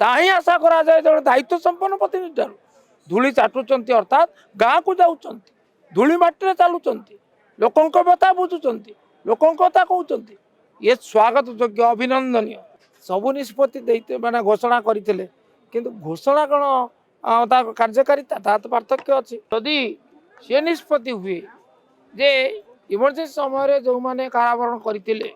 ताही आशा करा जाए जो दायित्व संपन्न प्रतिनिधि ठार धूली चाटुंट अर्थात गाँ को जाऊँ धूली माटी चलुंट लोकों व्यथा बुझुंट लोकों कथा कहते ये स्वागत योग्य अभिनंदनीय सबू निष्पत्ति मैंने घोषणा करते किंतु घोषणा कौन कार्यकारिता ता तो पार्थक्य अच्छी जदि सी निष्पत्ति हुए जे इमरजेंसी समय जो मैंने कारावरण करते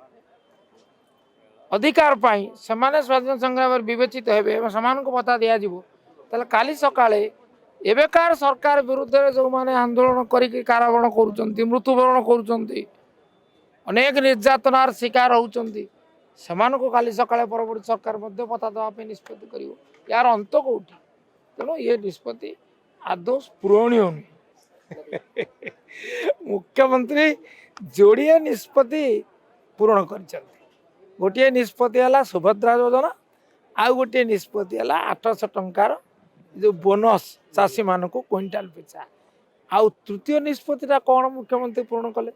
अधिकार पाई सेमाने स्वाधीन संग्राम विवेचित हेबे भत्ता दिज्व काली सकाळे एवेकार सरकार विरुद्ध में जो मैंने आंदोलन करी कारावरण कर मृत्युवरण कर अनेक निर्यातनार शिकार होती काली सकाळे परवर्ती सरकार भत्ता देवाई निष्पत्ति कर यार अंत कौटी तेणु ये निष्पत्ति आदौ स्पृहणीय नुहे मुख्यमंत्री जोड़े निष्पत्ति पूरण कर गोटे निष्पत्ति है सुभद्रा योजना आउ गोटे निष्पत्ति है 800 टंकार जो बोनस चाषी मान को क्विंटाल पिछा आउ तृतीय निष्पत्तिटा कौन मुख्यमंत्री पूर्ण कले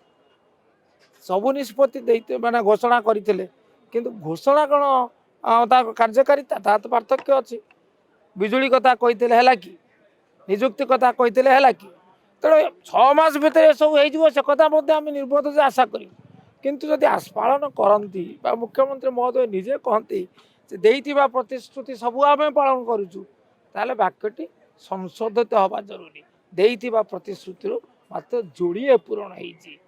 सबू निष्पत्ति मैंने घोषणा करते किंतु घोषणा कौन कार्यकारिता ता तो पार्थक्य अच्छी बिजुली कथा कहते है कि निजुक्ति कथा कहते है कि तेणु 6 मास भितर सब हो निर्बोध आशा करूँ किंतु जदि पालन करती मुख्यमंत्री महोदय निजे कहती देइथिबा प्रतिश्रुति सबू आम पालन करूँ ताले वाक्यटी संशोधित हवा जरूरी देइथिबा प्रतिश्रुति मात्र जोड़े पूरण होती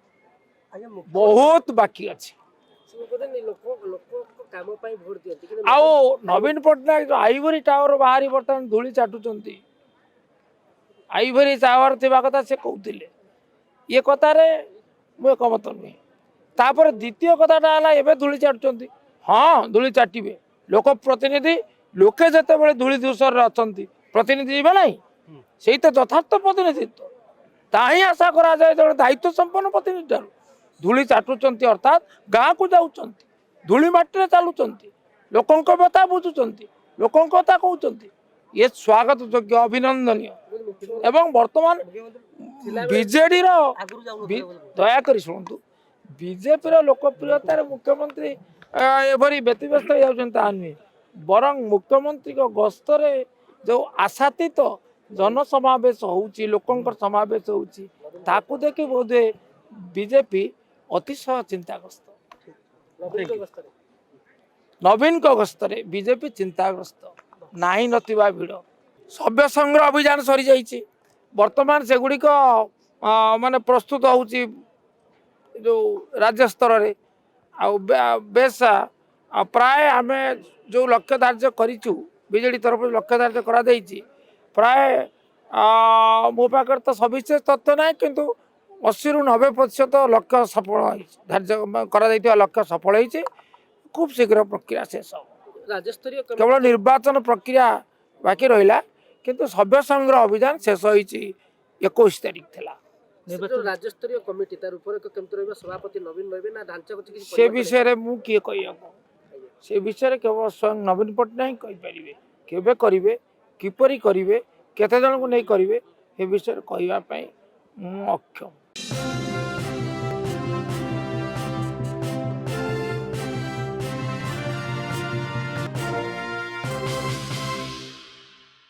बहुत बाकी अच्छी आओ नवीन पट्टनायक आईवरी टावर बाहरी बर्तमान धूली चाटुंट आईवरी टावर थी कथा से कहते ये कतार मु एकमत नुहे तापर द्वितीय कथाटा है धूली चाटुंट हाँ धूली चाटे लोक प्रतिनिधि लोके जिते धूली दूसर अच्छा प्रतिनिधि जी ना से तो यथार्थ प्रतिनिधित्व ताही आशा करा जाए जो दायित्व संपन्न प्रतिनिधि ठार धूली चाटुंट अर्थात गाँ को जाऊँ धूली माटी चलुंट लोकों व्यथा बुझुंट लोकों कथा कहते ये स्वागत योग्य अभिनंदनीय एवं वर्तमान बीजेडी दयाक शुणु बीजेपी लोकप्रियतार मुख्यमंत्री एभरी व्यतिव्यस्त हो नुहे बरं मुख्यमंत्री गस्तरे जो आशातीत जनसमावेश होची लोकों समावेश होची ताकू देखि बोधे बीजेपी अतिशय चिंताग्रस्त नवीन गस्तरे बीजेपी चिंताग्रस्त नाही नथिबा भिड़ सभ्य संग्रह अभियान सरी जाइए वर्तमान से गुड़िक माने प्रस्तुत होची जो राज्य स्तर रे बेस प्राय आम जो लक्ष्य धार्य करूँ बीजेडी तरफ लक्ष्य धार्य करा प्राय मो पाखे तो सविशेष तथ्य ना किंतु 80 ରୁ 90% लक्ष्य सफल धार्य करा लक्ष्य सफल होती खूब शीघ्र प्रक्रिया शेष राज्यस्तरीय केवल निर्वाचन प्रक्रिया बाकी रहा किंतु सभ्य संग्रह अभियान शेष होती 21 तारिख थिला राज्यस्तरीय कमिटी तार ऊपर केमती रहबा सभापति नवीन रहबे ना ढांचा को से विषय रे मु किए कहिया से विषय केवल स्वयं नवीन पट्टनायक कहि परिबे केबे करिवे किपरि करिवे केते जन को नहीं करिवे ए विषय कहवा पई मु अक्षम।